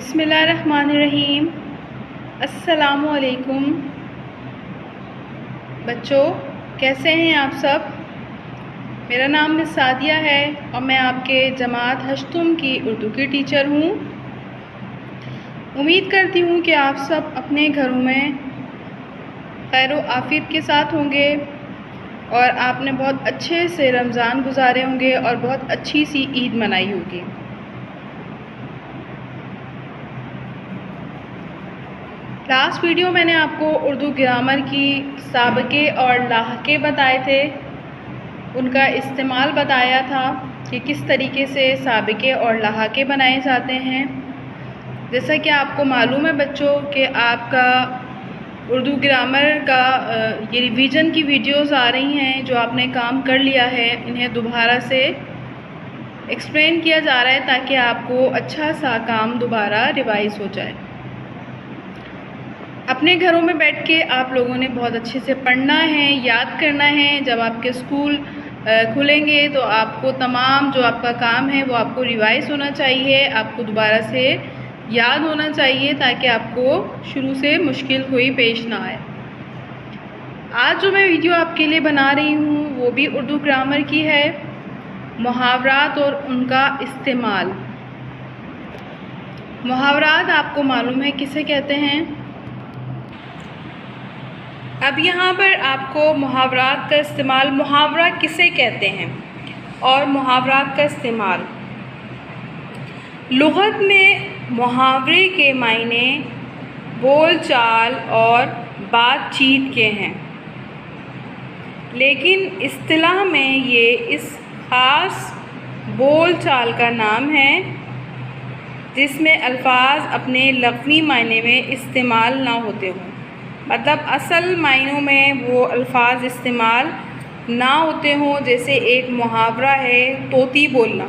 बिस्मिल्लाहिर्रहमानिर्रहीम। अस्सलामुअलैकुम बच्चों, कैसे हैं आप सब। मेरा नाम मिस सादिया है और मैं आपके जमात हश्तुम की उर्दू की टीचर हूँ। उम्मीद करती हूँ कि आप सब अपने घरों में खैर व आफियत के साथ होंगे और आपने बहुत अच्छे से रमज़ान गुजारे होंगे और बहुत अच्छी सी ईद मनाई होगी। लास्ट वीडियो मैंने आपको उर्दू ग्रामर की साबके और लाहके बताए थे, उनका इस्तेमाल बताया था कि किस तरीके से साबके और लाहके बनाए जाते हैं। जैसा कि आपको मालूम है बच्चों कि आपका उर्दू ग्रामर का ये रिवीजन की वीडियोस आ रही हैं जो आपने काम कर लिया है, इन्हें दोबारा से एक्सप्लेन किया जा रहा है ताकि आपको अच्छा सा काम दोबारा रिवाइज हो जाए। अपने घरों में बैठ के आप लोगों ने बहुत अच्छे से पढ़ना है, याद करना है। जब आपके स्कूल खुलेंगे तो आपको तमाम जो आपका काम है वो आपको रिवाइज होना चाहिए, आपको दोबारा से याद होना चाहिए ताकि आपको शुरू से मुश्किल कोई पेश ना आए। आज जो मैं वीडियो आपके लिए बना रही हूँ वो भी उर्दू ग्रामर की है, मुहावरात और उनका इस्तेमाल। मुहावरात आपको मालूम है किसे कहते हैं। अब यहाँ पर आपको मुहावरात का इस्तेमाल, मुहावरा किसे कहते हैं और मुहावरात का इस्तेमाल। लुग़त में मुहावरे के मायने बोल चाल और बातचीत के हैं, लेकिन इस्तिलाह में ये इस ख़ास बोल चाल का नाम है जिसमें अल्फाज अपने लफ़्ज़ी मायने में इस्तेमाल ना होते हों। मतलब असल मायनों में वो अल्फाज इस्तेमाल ना होते हों। जैसे एक मुहावरा है तोती बोलना।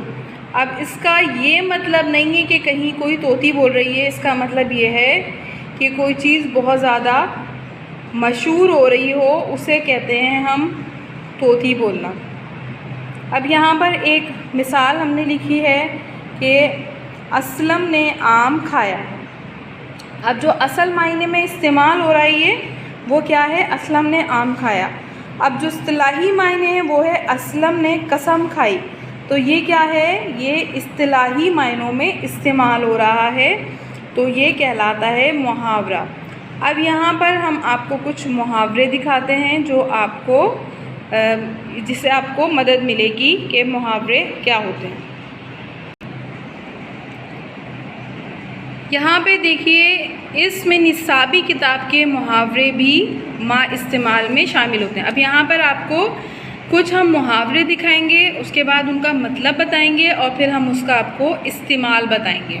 अब इसका ये मतलब नहीं है कि कहीं कोई तोती बोल रही है, इसका मतलब ये है कि कोई चीज़ बहुत ज़्यादा मशहूर हो रही हो, उसे कहते हैं हम तोती बोलना। अब यहाँ पर एक मिसाल हमने लिखी है कि असलम ने आम खाया। अब जो असल मायने में इस्तेमाल हो रहा है ये वो क्या है, असलम ने आम खाया। अब जो इस्तिलाही मायने हैं वो है असलम ने कसम खाई। तो ये क्या है, ये इस्तिलाही मायनों में इस्तेमाल हो रहा है, तो ये कहलाता है मुहावरा। अब यहाँ पर हम आपको कुछ मुहावरे दिखाते हैं जो आपको जिससे आपको मदद मिलेगी कि मुहावरे क्या होते हैं। यहाँ पे देखिए, इसमें निसाबी किताब के मुहावरे भी इस्तेमाल में शामिल होते हैं। अब यहाँ पर आपको कुछ हम मुहावरे दिखाएंगे, उसके बाद उनका मतलब बताएंगे और फिर हम उसका आपको इस्तेमाल बताएंगे।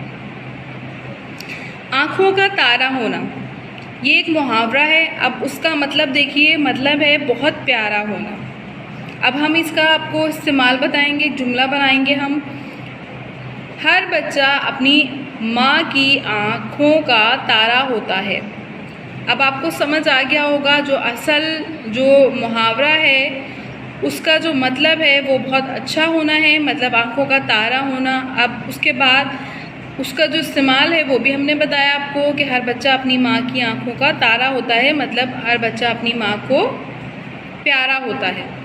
आँखों का तारा होना, ये एक मुहावरा है। अब उसका मतलब देखिए, मतलब है बहुत प्यारा होना। अब हम इसका आपको इस्तेमाल बताएंगे, एक जुमला बनाएंगे हम। हर बच्चा अपनी माँ की आँखों का तारा होता है। अब आपको समझ आ गया होगा जो असल जो मुहावरा है उसका जो मतलब है वो बहुत अच्छा होना है, मतलब आँखों का तारा होना। अब उसके बाद उसका जो इस्तेमाल है वो भी हमने बताया आपको कि हर बच्चा अपनी माँ की आँखों का तारा होता है, मतलब हर बच्चा अपनी माँ को प्यारा होता है।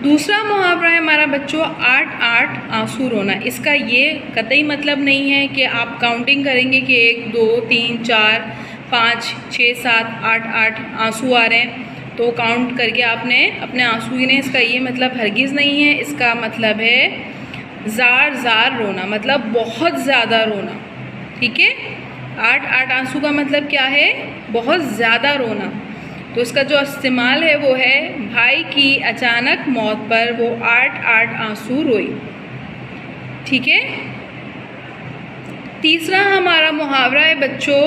दूसरा मुहावरा है हमारा बच्चों, 8-8 आंसू रोना। इसका ये कतई मतलब नहीं है कि आप काउंटिंग करेंगे कि 1 2 3 4 5 6 7 8 आंसू आ रहे हैं तो काउंट करके आपने अपने आंसू गिने। इसका ये मतलब हरगिज़ नहीं है। इसका मतलब है ज़ार ज़ार रोना, मतलब बहुत ज़्यादा रोना। ठीक है, 8-8 आंसू का मतलब क्या है, बहुत ज़्यादा रोना। तो इसका जो इस्तेमाल है वो है भाई की अचानक मौत पर वो 8-8 आंसू रोई। ठीक है। तीसरा हमारा मुहावरा है बच्चों,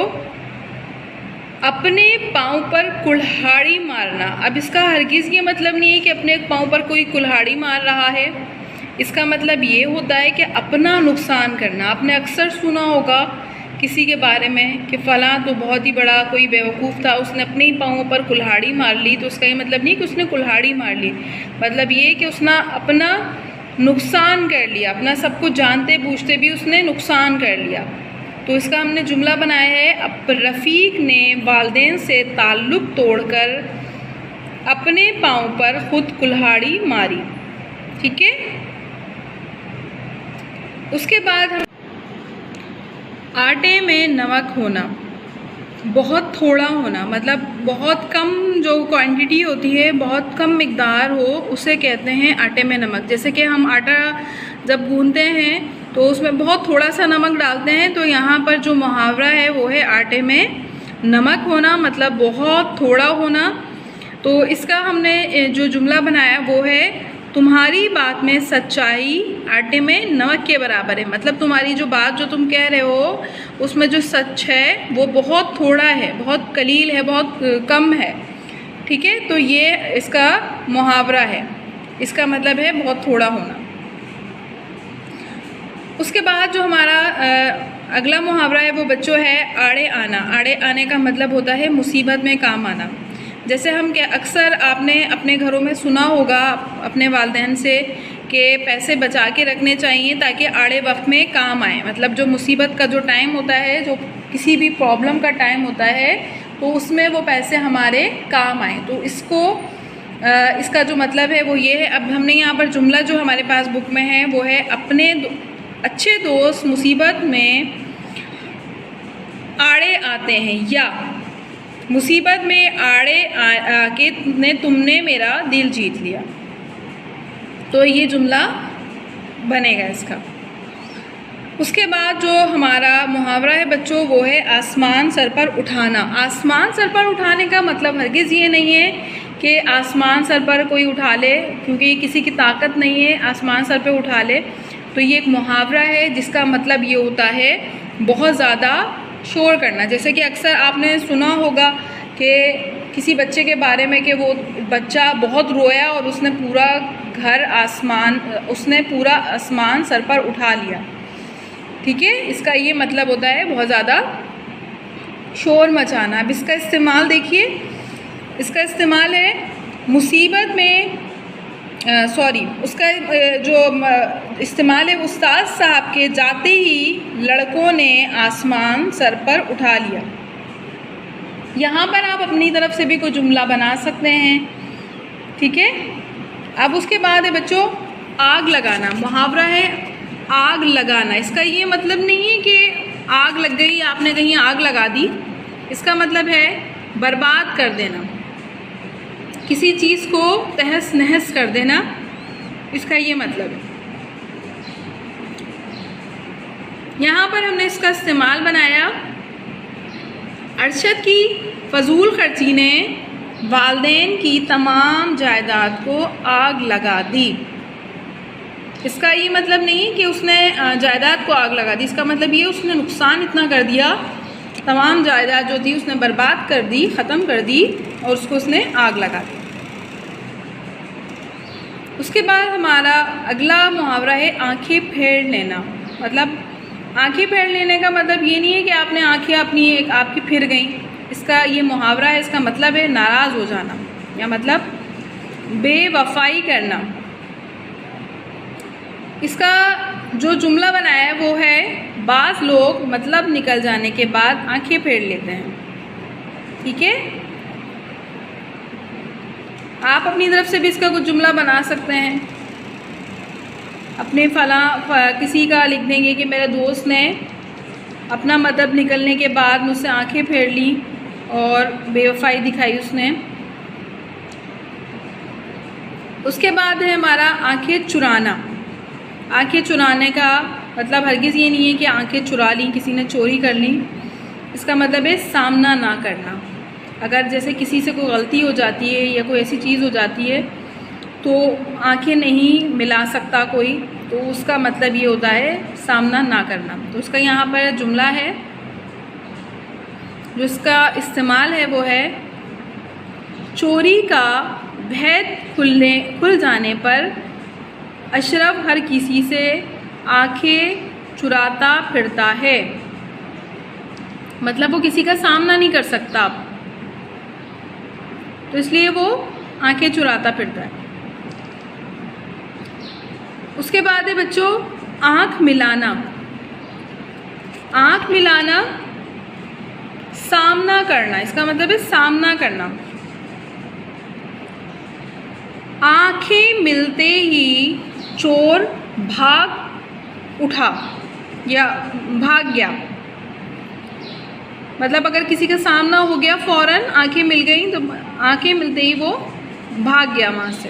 अपने पाँव पर कुल्हाड़ी मारना। अब इसका हरगिज़ ये मतलब नहीं है कि अपने पाँव पर कोई कुल्हाड़ी मार रहा है। इसका मतलब ये होता है कि अपना नुकसान करना। आपने अक्सर सुना होगा किसी के बारे में कि फ़लाँ तो बहुत ही बड़ा कोई बेवकूफ़ था, उसने अपने ही पाँव पर कुल्हाड़ी मार ली। तो उसका ये मतलब नहीं कि उसने कुल्हाड़ी मार ली, मतलब ये कि उसने अपना नुकसान कर लिया, अपना सब कुछ जानते बूझते भी उसने नुकसान कर लिया। तो इसका हमने जुमला बनाया है, अब रफ़ीक ने वालिदैन से ताल्लुक़ तोड़कर अपने पाँव पर खुद कुल्हाड़ी मारी। ठीक है। उसके बाद हम आटे में नमक होना, बहुत थोड़ा होना, मतलब बहुत कम जो क्वांटिटी होती है, बहुत कम मिकदार हो, उसे कहते हैं आटे में नमक। जैसे कि हम आटा जब गूंथते हैं तो उसमें बहुत थोड़ा सा नमक डालते हैं, तो यहाँ पर जो मुहावरा है वो है आटे में नमक होना, मतलब बहुत थोड़ा होना। तो इसका हमने जो जुमला बनाया वो है, तुम्हारी बात में सच्चाई आटे में नमक के बराबर है। मतलब तुम्हारी जो बात जो तुम कह रहे हो उसमें जो सच है वो बहुत थोड़ा है, बहुत कलील है, बहुत कम है। ठीक है। तो ये इसका मुहावरा है, इसका मतलब है बहुत थोड़ा होना। उसके बाद जो हमारा अगला मुहावरा है वो बच्चों है आड़े आना। आड़े आने का मतलब होता है मुसीबत में काम आना। जैसे हम क्या अक्सर आपने अपने घरों में सुना होगा अपने वालिदैन से कि पैसे बचा के रखने चाहिए ताकि आड़े वक्त में काम आए। मतलब जो मुसीबत का जो टाइम होता है, जो किसी भी प्रॉब्लम का टाइम होता है, तो उसमें वो पैसे हमारे काम आए। तो इसका जो मतलब है वो ये है। अब हमने यहाँ पर जुमला जो हमारे पास बुक में है वो है, अपने अच्छे दोस्त मुसीबत में आड़े आते हैं, या मुसीबत में आड़े आके तुमने मेरा दिल जीत लिया। तो ये जुमला बनेगा इसका। उसके बाद जो हमारा मुहावरा है बच्चों वो है आसमान सर पर उठाना। आसमान सर पर उठाने का मतलब हरगिज़ ये नहीं है कि आसमान सर पर कोई उठा ले, क्योंकि किसी की ताकत नहीं है आसमान सर पे उठा ले। तो ये एक मुहावरा है जिसका मतलब ये होता है बहुत ज़्यादा शोर करना। जैसे कि अक्सर आपने सुना होगा कि किसी बच्चे के बारे में कि वो बच्चा बहुत रोया और उसने पूरा पूरा आसमान सर पर उठा लिया। ठीक है। इसका ये मतलब होता है बहुत ज़्यादा शोर मचाना। अब इसका इस्तेमाल देखिए, इसका इस्तेमाल है मुसीबत में उसका जो इस्तेमाल है उस्ताद साहब के जाते ही लड़कों ने आसमान सर पर उठा लिया। यहाँ पर आप अपनी तरफ से भी कोई जुमला बना सकते हैं। ठीक है। अब उसके बाद है बच्चों आग लगाना। मुहावरा है आग लगाना। इसका ये मतलब नहीं है कि आग लग गई, आपने कहीं आग लगा दी। इसका मतलब है बर्बाद कर देना, किसी चीज़ को तहस नहस कर देना, इसका ये मतलब है। यहाँ पर हमने इसका इस्तेमाल बनाया, अरशद की फजूल खर्ची ने वालिदैन की तमाम जायदाद को आग लगा दी। इसका ये मतलब नहीं कि उसने जायदाद को आग लगा दी, इसका मतलब ये उसने नुकसान इतना कर दिया, तमाम जायदाद जो थी उसने बर्बाद कर दी, ख़त्म कर दी और उसको उसने आग लगा दी। उसके बाद हमारा अगला मुहावरा है आंखें फेर लेना। मतलब आंखें फेर लेने का मतलब ये नहीं है कि आपने आंखें आपकी फिर गई। इसका ये मुहावरा है, इसका मतलब है नाराज़ हो जाना, या मतलब बेवफाई करना। इसका जो जुमला बनाया है वो है बाज़ लोग मतलब निकल जाने के बाद आंखें फेर लेते हैं। ठीक है। आप अपनी तरफ से भी इसका कुछ जुमला बना सकते हैं। अपने किसी का लिख देंगे कि मेरे दोस्त ने अपना मतलब निकलने के बाद मुझसे आंखें फेर ली और बेवफाई दिखाई उसने। उसके बाद है हमारा आंखें चुराना। आंखें चुराने का मतलब हरगिज़ ये नहीं है कि आंखें चुरा ली, किसी ने चोरी कर ली। इसका मतलब है सामना ना करना। अगर जैसे किसी से कोई गलती हो जाती है या कोई ऐसी चीज़ हो जाती है तो आंखें नहीं मिला सकता कोई, तो उसका मतलब ये होता है सामना ना करना। तो उसका यहाँ पर जुमला है जो इसका इस्तेमाल है वो है चोरी का भेद खुल जाने पर अशरफ हर किसी से आंखें चुराता फिरता है। मतलब वो किसी का सामना नहीं कर सकता, तो इसलिए वो आंखें चुराता फिरता है। उसके बाद है बच्चों आँख मिलाना। आँख मिलाना सामना करना, इसका मतलब है सामना करना। आँखें मिलते ही चोर भाग उठा या भाग गया। मतलब अगर किसी का सामना हो गया, फौरन आंखें मिल गई तो आंखें मिलते ही वो भाग गया वहाँ से।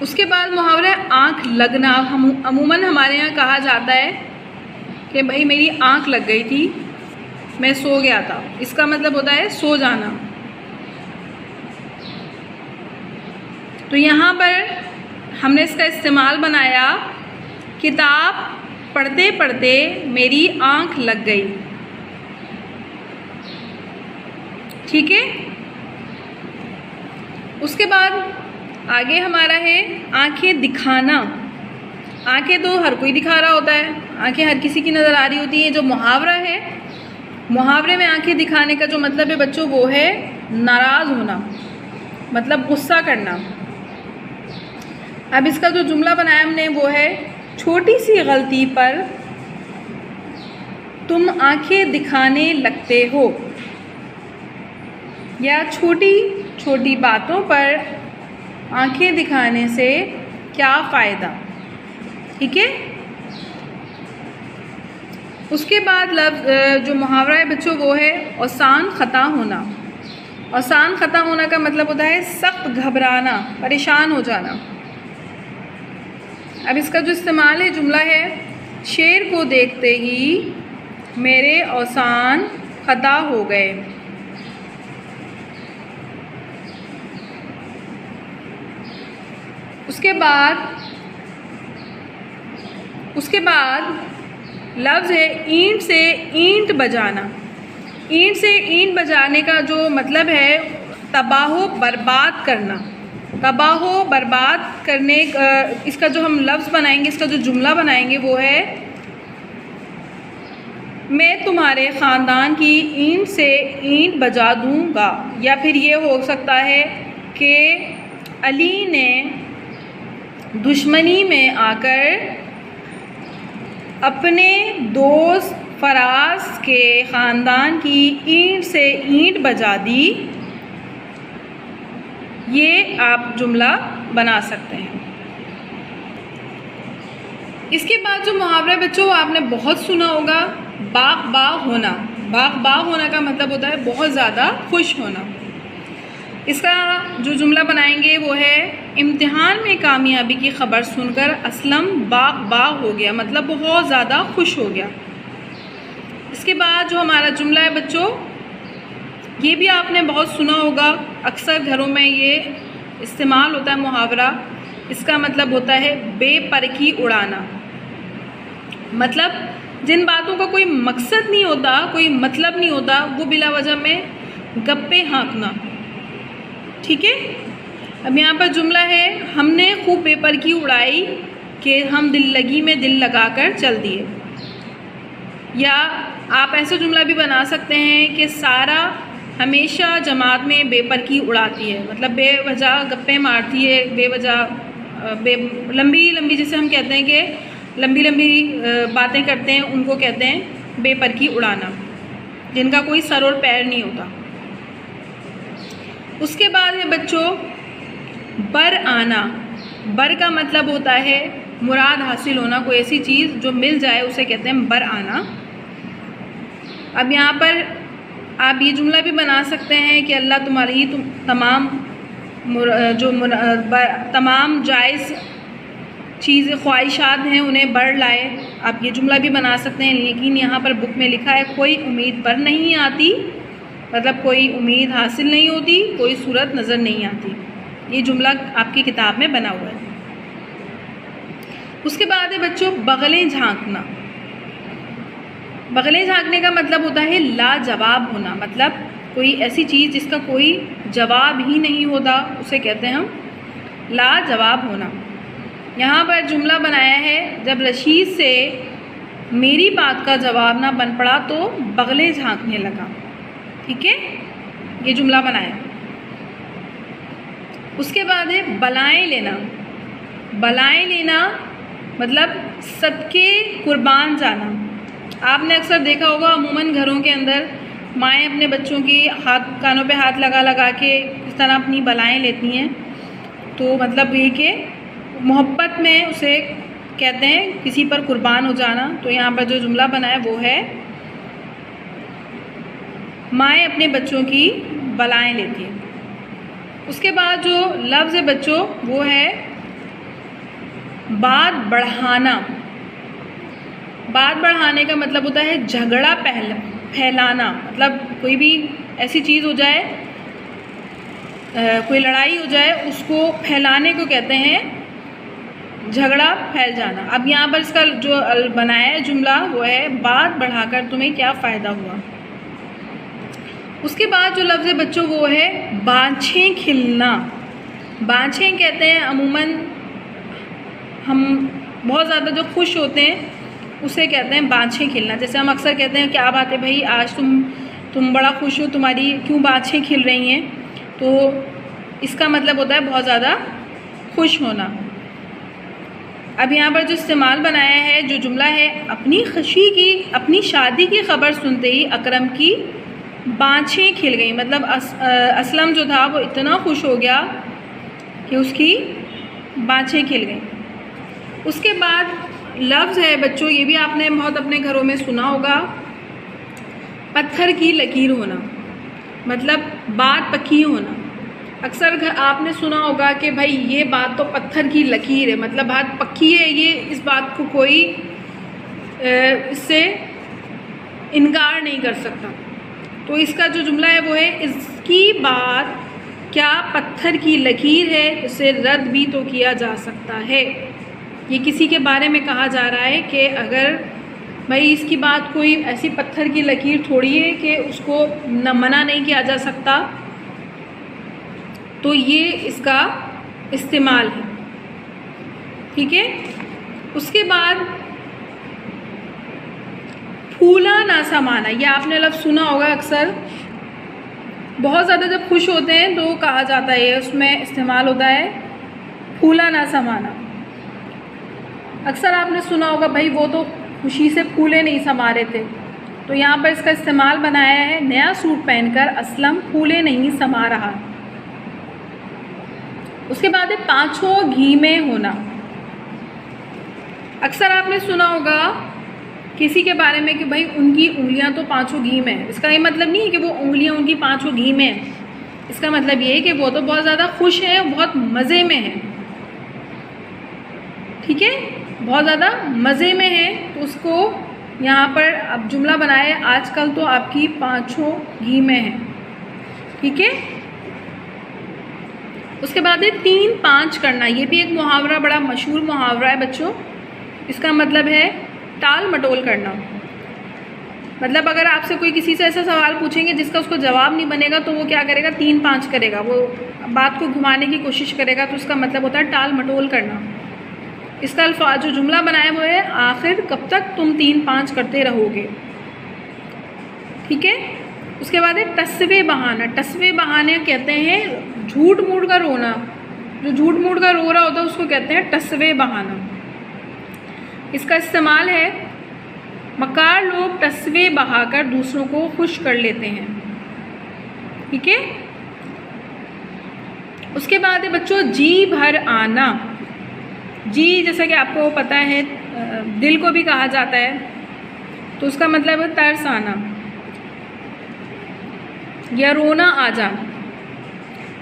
उसके बाद मुहावरा आँख लगना। अमूमन हमारे यहाँ कहा जाता है कि भाई मेरी आँख लग गई थी, मैं सो गया था। इसका मतलब होता है सो जाना। तो यहाँ पर हमने इसका इस्तेमाल बनाया, किताब पढ़ते पढ़ते मेरी आँख लग गई। ठीक है। उसके बाद आगे हमारा है आंखें दिखाना। आंखें तो हर कोई दिखा रहा होता है, आंखें हर किसी की नज़र आ रही होती हैं। जो मुहावरा है, मुहावरे में आंखें दिखाने का जो मतलब है बच्चों वो है नाराज़ होना, मतलब गुस्सा करना। अब इसका जो जुमला बनाया हमने वो है छोटी सी गलती पर तुम आंखें दिखाने लगते हो, या छोटी छोटी बातों पर आंखें दिखाने से क्या फ़ायदा। ठीक है। उसके बाद लफ्ज़ जो मुहावरा है बच्चों वो है औसान ख़ता होना। औसान ख़ता होना का मतलब होता है सख्त घबराना, परेशान हो जाना। अब इसका जो इस्तेमाल है जुमला है शेर को देखते ही मेरे औसान ख़ता हो गए। उसके बाद लफ्ज़ है ईंट से ईंट बजाना। ईंट से ईंट बजाने का जो मतलब है तबाहो बर्बाद करना। तबाहो बर्बाद करने इसका जो हम लफ्ज़ बनाएंगे, इसका जो जुमला बनाएंगे वो है मैं तुम्हारे ख़ानदान की ईंट से ईंट बजा दूँगा। या फिर ये हो सकता है कि अली ने दुश्मनी में आकर अपने दोस्त फराज के ख़ानदान की ईंट से ईंट बजा दी। ये आप जुमला बना सकते हैं। इसके बाद जो मुहावरा बच्चों आपने बहुत सुना होगा, बाग बाग होना। बाग बाग होना का मतलब होता है बहुत ज़्यादा खुश होना। इसका जो जुमला बनाएंगे वो है इम्तिहान में कामयाबी की ख़बर सुनकर असलम बाग बाग हो गया, मतलब बहुत ज़्यादा खुश हो गया। इसके बाद जो हमारा जुमला है बच्चों, ये भी आपने बहुत सुना होगा, अक्सर घरों में ये इस्तेमाल होता है मुहावरा। इसका मतलब होता है बेपरखी उड़ाना। मतलब जिन बातों का कोई मकसद नहीं होता, कोई मतलब नहीं होता, वो बिला वजह में गप्पे हाँकना। ठीक है। अब यहाँ पर जुमला है हमने खूब बेपरखी उड़ाई कि हम दिल लगी में दिल लगाकर चल दिए। या आप ऐसा जुमला भी बना सकते हैं कि सारा हमेशा जमात में बेपरखी उड़ाती है, मतलब बेवजह गप्पे मारती है, बेवजह लंबी लंबी, जैसे हम कहते हैं कि लंबी लंबी बातें करते हैं, उनको कहते हैं बेपरखी उड़ाना, जिनका कोई सर और पैर नहीं होता। उसके बाद है बच्चों बर आना। बर का मतलब होता है मुराद हासिल होना, कोई ऐसी चीज़ जो मिल जाए उसे कहते हैं बर आना। अब यहाँ पर आप ये जुमला भी बना सकते हैं कि अल्लाह तुम्हारी तमाम जायज़ चीज़ें ख्वाहिशात हैं उन्हें बर लाए। आप ये जुमला भी बना सकते हैं, लेकिन यहाँ पर बुक में लिखा है कोई उम्मीद पर नहीं आती, मतलब कोई उम्मीद हासिल नहीं होती, कोई सूरत नज़र नहीं आती। ये जुमला आपकी किताब में बना हुआ है। उसके बाद है बच्चों बगलें झांकना। बगलें झांकने का मतलब होता है लाजवाब होना, मतलब कोई ऐसी चीज़ जिसका कोई जवाब ही नहीं होता उसे कहते हैं हम लाजवाब होना। यहाँ पर जुमला बनाया है जब रशीद से मेरी बात का जवाब ना बन पड़ा तो बगलें झांकने लगा। ठीक है, ये जुमला बनाया। उसके बाद है बलाएं लेना। बलाएं लेना मतलब सदके कुर्बान जाना। आपने अक्सर देखा होगा अमूमन घरों के अंदर माएँ अपने बच्चों की कानों पे हाथ लगा लगा के इस तरह अपनी बलाएं लेती हैं। तो मतलब ये कि मोहब्बत में उसे कहते हैं किसी पर कुर्बान हो जाना। तो यहाँ पर जो जुमला बना है वो है माएँ अपने बच्चों की बलाएं लेती हैं। उसके बाद जो लफ्ज़ है बच्चों वो है बात बढ़ाना। बात बढ़ाने का मतलब होता है झगड़ा फैलाना। मतलब कोई भी ऐसी चीज़ हो जाए, कोई लड़ाई हो जाए, उसको फैलाने को कहते हैं झगड़ा फैल जाना। अब यहाँ पर इसका जो बनाया है जुमला वो है बात बढ़ाकर तुम्हें क्या फ़ायदा हुआ। उसके बाद जो लफ्ज़ है बच्चों वो है बाँछें खिलना। बाँछें कहते हैं अमूमन हम बहुत ज़्यादा जो खुश होते हैं उसे कहते हैं बाँछें खिलना। जैसे हम अक्सर कहते हैं क्या बात है भाई आज तुम बड़ा खुश हो, तुम्हारी क्यों बाँछें खिल रही हैं। तो इसका मतलब होता है बहुत ज़्यादा खुश होना। अब यहाँ पर जो इस्तेमाल बनाया है जो जुमला है अपनी शादी की खबर सुनते ही अकरम की बाँछें खिल गई। मतलब असलम जो था वो इतना खुश हो गया कि उसकी बाँछें खिल गई। उसके बाद लफ्ज़ है बच्चों ये भी आपने बहुत अपने घरों में सुना होगा पत्थर की लकीर होना। मतलब बात पक्की होना। अक्सर आपने सुना होगा कि भाई ये बात तो पत्थर की लकीर है, मतलब बात पक्की है, ये इस बात को कोई इससे इनकार नहीं कर सकता। तो इसका जो जुमला है वो है इसकी बात क्या पत्थर की लकीर है, इसे रद्द भी तो किया जा सकता है। ये किसी के बारे में कहा जा रहा है कि अगर भाई इसकी बात कोई ऐसी पत्थर की लकीर थोड़ी है कि उसको न मना नहीं किया जा सकता। तो ये इसका इस्तेमाल है, ठीक है। उसके बाद फूला ना समाना, ये आपने लफ्ज़ सुना होगा अक्सर। बहुत ज़्यादा जब खुश होते हैं तो कहा जाता है, उसमें इस्तेमाल होता है फूला ना समाना। अक्सर आपने सुना होगा भाई वो तो खुशी से फूले नहीं समा रहे थे। तो यहाँ पर इसका इस्तेमाल बनाया है नया सूट पहनकर असलम फूले नहीं समा रहा। उसके बाद है पाँचों घी में होना। अक्सर आपने सुना होगा किसी के बारे में कि भाई उनकी उंगलियां तो पाँचों घी में है। इसका ये मतलब नहीं है कि वो उंगलियां उनकी पाँचों घी में हैं। इसका मतलब ये है कि वो तो बहुत ज़्यादा खुश हैं, बहुत मज़े में हैं, ठीक है, बहुत ज़्यादा मज़े में है। तो उसको यहाँ पर अब जुमला बनाए आजकल तो आपकी पाँचों घी में है, ठीक है। उसके बाद है 3-5 करना। ये भी एक मुहावरा, बड़ा मशहूर मुहावरा है बच्चों। इसका मतलब है टाल मटोल करना। मतलब अगर आपसे कोई किसी से ऐसा सवाल पूछेंगे जिसका उसको जवाब नहीं बनेगा तो वो क्या करेगा, 3-5 करेगा, वो बात को घुमाने की कोशिश करेगा। तो उसका मतलब होता है टाल मटोल करना। इसका अल्फाज जो जुमला बनाया वो है आखिर कब तक तुम 3-5 करते रहोगे, ठीक है। उसके बाद है टस्वे बहाना। टस्वे बहाने कहते हैं झूठ मूठ का रोना। जो झूठ मूठ का रो रहा होता है उसको कहते हैं टस्वे बहाना। इसका इस्तेमाल है मकार लोग टस्वे बहाकर दूसरों को खुश कर लेते हैं, ठीक है। उसके बाद है बच्चों जी भर आना। जी जैसा कि आपको पता है दिल को भी कहा जाता है, तो उसका मतलब है तरस आना या रोना आ जाना।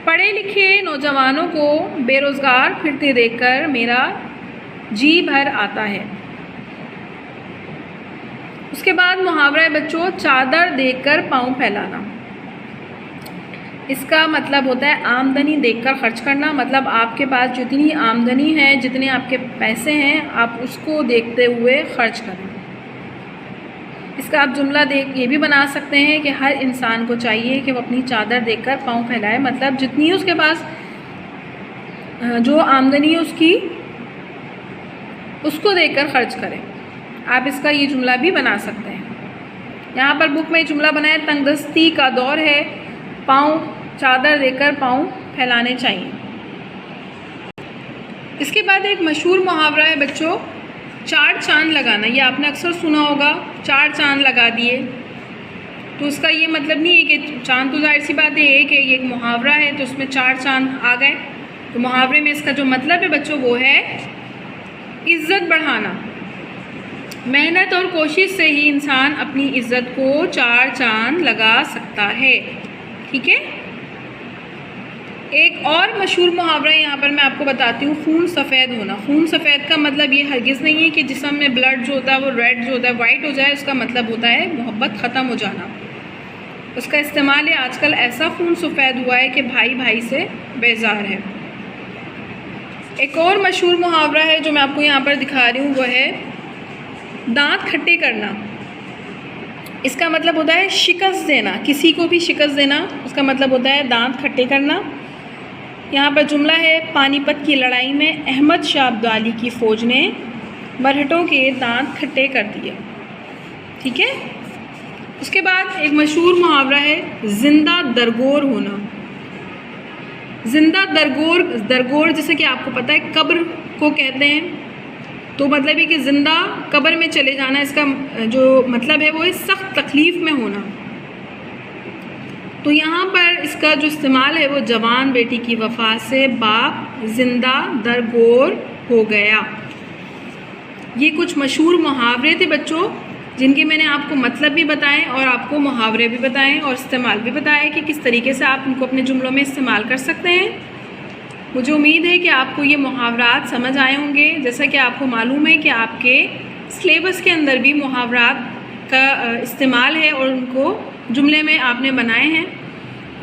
पढ़े लिखे नौजवानों को बेरोज़गार फिरते देखकर मेरा जी भर आता है। उसके बाद मुहावरा है बच्चों चादर देखकर पाँव फैलाना। इसका मतलब होता है आमदनी देखकर खर्च करना। मतलब आपके पास जितनी आमदनी है, जितने आपके पैसे हैं, आप उसको देखते हुए खर्च करें। इसका आप जुमला ये भी बना सकते हैं कि हर इंसान को चाहिए कि वो अपनी चादर देखकर पाँव फैलाए। मतलब जितनी उसके पास जो आमदनी है उसकी, उसको देखकर खर्च करें। आप इसका ये जुमला भी बना सकते हैं। यहाँ पर बुक में जुमला बनाया तंगदस्ती का दौर है, पाँव चादर देकर पाँव फैलाने चाहिए। इसके बाद एक मशहूर मुहावरा है बच्चों, चार चांद लगाना। ये आपने अक्सर सुना होगा, चार चांद लगा दिए। तो उसका ये मतलब नहीं है कि चांद तो जाहिर सी बात है एक है, ये एक मुहावरा है तो उसमें चार चांद आ गए। तो मुहावरे में इसका जो मतलब है बच्चों वो है इज़्ज़त बढ़ाना। मेहनत और कोशिश से ही इंसान अपनी इज़्ज़त को चार चांद लगा सकता है। ठीक है। एक और मशहूर मुहावरा यहाँ पर मैं आपको बताती हूँ, खून सफ़ेद होना। खून सफ़ेद का मतलब ये हरगिज़ नहीं है कि जिस्म में ब्लड जो होता है वो रेड जो होता है वाइट हो जाए, उसका मतलब होता है मोहब्बत ख़त्म हो जाना। उसका इस्तेमाल है आजकल ऐसा खून सफ़ेद हुआ है कि भाई भाई से बेजार है। एक और मशहूर मुहावरा है जो मैं आपको यहाँ पर दिखा रही हूँ, वो है दांत खट्टे करना। इसका मतलब होता है शिकस्त देना, किसी को भी शिकस्त देना, उसका मतलब होता है दांत खट्टे करना। यहाँ पर जुमला है, पानीपत की लड़ाई में अहमद शाह अब्दाली की फ़ौज ने मरहटों के दांत खट्टे कर दिए। ठीक है। उसके बाद एक मशहूर मुहावरा है जिंदा दरगोर होना। जिंदा दरगोर जैसे कि आपको पता है कब्र को कहते हैं, तो मतलब है कि ज़िंदा कब्र में चले जाना। इसका जो मतलब है वो है सख्त तकलीफ़ में होना। तो यहाँ पर इसका जो इस्तेमाल है वो जवान बेटी की वफ़ा से बाप जिंदा दरगोर हो गया। ये कुछ मशहूर मुहावरे थे बच्चों, जिनके मैंने आपको मतलब भी बताएं और आपको मुहावरे भी बताएं और इस्तेमाल भी बताया कि किस तरीके से आप इनको अपने जुमलों में इस्तेमाल कर सकते हैं। मुझे उम्मीद है कि आपको ये मुहावरात समझ आए होंगे। जैसा कि आपको मालूम है कि आपके सिलेबस के अंदर भी मुहावरात का इस्तेमाल है और उनको जुमले में आपने बनाए हैं।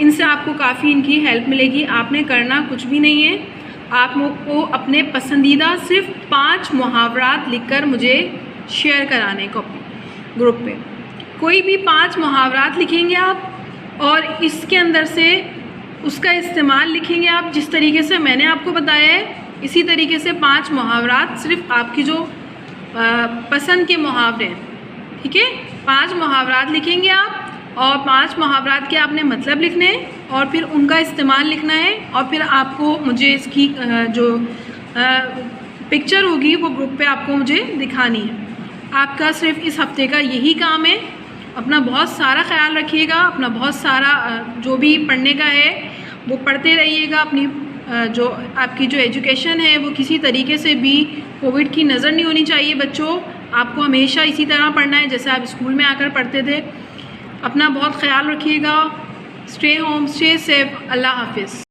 इनसे आपको काफ़ी इनकी हेल्प मिलेगी। आपने करना कुछ भी नहीं है, आपको अपने पसंदीदा सिर्फ 5 मुहावरात लिखकर मुझे शेयर कराने को ग्रुप पे। कोई भी 5 मुहावरात लिखेंगे आप और इसके अंदर से उसका इस्तेमाल लिखेंगे आप जिस तरीके से मैंने आपको बताया है। इसी तरीके से 5 मुहावरात सिर्फ आपकी जो पसंद के मुहावरे हैं, ठीक है, 5 मुहावरात लिखेंगे आप और 5 मुहावरात के आपने मतलब लिखने हैं और फिर उनका इस्तेमाल लिखना है और फिर आपको मुझे इसकी जो पिक्चर होगी वो ग्रुप पे आपको मुझे दिखानी है। आपका सिर्फ इस हफ्ते का यही काम है। अपना बहुत सारा ख्याल रखिएगा, अपना बहुत सारा जो भी पढ़ने का है वो पढ़ते रहिएगा। अपनी जो आपकी जो एजुकेशन है वो किसी तरीके से भी कोविड की नज़र नहीं होनी चाहिए बच्चों। आपको हमेशा इसी तरह पढ़ना है जैसे आप स्कूल में आकर पढ़ते थे। अपना बहुत ख्याल रखिएगा। Stay home, stay safe. अल्लाह हाफिज़।